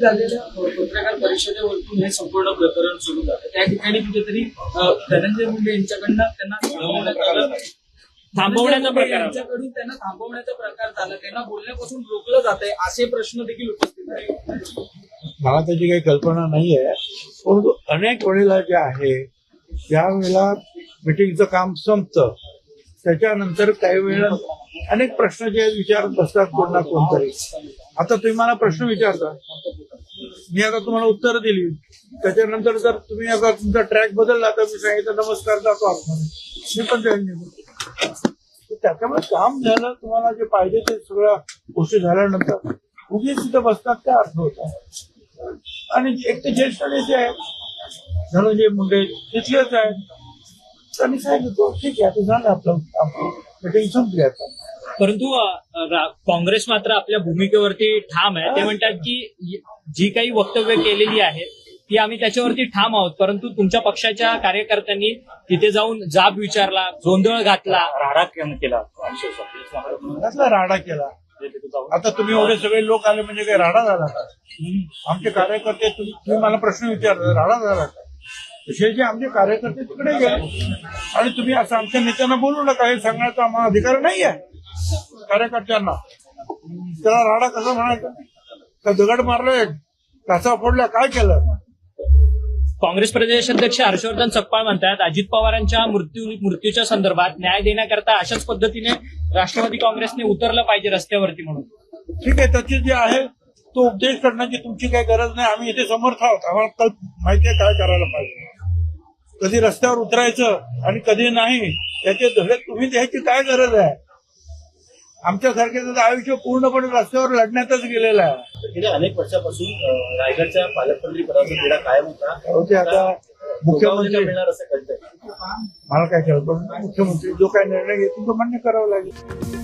झालेल्या पत्रकार परिषदेवरतून हे संपूर्ण प्रकरण सुरू झालं. त्या ठिकाणी कुठेतरी धनंजय मुंडे यांच्याकडनं त्यांना थांबवण्याचा प्रकार यांच्याकडून त्यांना थांबवण्याचा प्रकार झाला. त्यांना बोलण्यापासून रोखलं जात आहे असे प्रश्न देखील उपस्थित आहेत. मला त्याची काही कल्पना नाहीये, परंतु अनेक वेळेला जे आहे त्यावेळेला मिटिंगचं काम संपतं, त्याच्यानंतर काही वेळेला अनेक प्रश्न जे विचारत बसतात कोण ना कोणतरी. आता तुम्ही मला प्रश्न विचारता, मी आता तुम्हाला उत्तर दिली, त्याच्यानंतर जर तुम्ही आता तुमचा ट्रॅक बदलला तर मी सांगितलं नमस्कार जातो आपण, मी पण त्याच्यामुळे काम झालं. तुम्हाला जे पाहिजे ते सगळ्या गोष्टी झाल्यानंतर उगीच तिथं बसतात काय अर्थ होता. आणि एक ते ज्येष्ठ नेते आहेत धनंजय मुंडे, तिथलेच आहेत, त्यांनी सांगितलं ठीक आहे आता झालं आपलं मीटिंग संपली आता. परंतु काँग्रेस मात्र आपल्या भूमिकेवरती ठाम आहे. ते म्हणतात की जी काही वक्तव्य केलेली आहेत ती आम्ही त्याच्यावरती ठाम आहोत, परंतु तुमच्या पक्षाच्या कार्यकर्त्यांनी तिथे जाऊन जाब विचारला, गोंधळ घातला, राडा केला. आता तुम्ही एवढे सगळे लोक आले म्हणजे काही राडा झाला का? आमचे कार्यकर्ते, तुम्ही मला प्रश्न विचारला, राडा झाला का? जे आमचे कार्यकर्ते तिकडे गेले आणि तुम्ही असं आमच्या नेत्यांना बोलू नका हे सांगण्याचा आम्हाला अधिकार नाही आहे कार्यकर्त्यांना. त्याला राडा कसा म्हणायचा? का दगड मारले, काचा फोडल्या, काय केलं? काँग्रेस प्रदेशाध्यक्ष हर्षवर्धन सकपाळ म्हणतात अजित पवारांच्या मृत्यूच्या संदर्भात न्याय देण्याकरता अशाच पद्धतीने राष्ट्रवादी काँग्रेसने उतरलं पाहिजे रस्त्यावरती म्हणून. ठीक आहे, त्याची जे आहे तो उपदेश करण्याची तुमची काही गरज नाही. आम्ही इथे समर्थ आहोत, आम्हाला माहिती आहे काय करायला पाहिजे. कधी रस्त्यावर उतरायचं आणि कधी नाही याचे धडे तुम्ही द्यायची काय गरज आहे? आमच्यासारख्याचं आयुष्य पूर्णपणे रस्त्यावर लढण्यातच गेलेलं आहे. गेल्या अनेक वर्षापासून रायगडच्या पालकमंत्री पदाचा तिढा कायम होता. होते आता मुख्यमंत्री मिळणार असं कळतंय. मला काय कळतं, मुख्यमंत्री जो काय निर्णय घेतील तो मान्य करावा लागेल.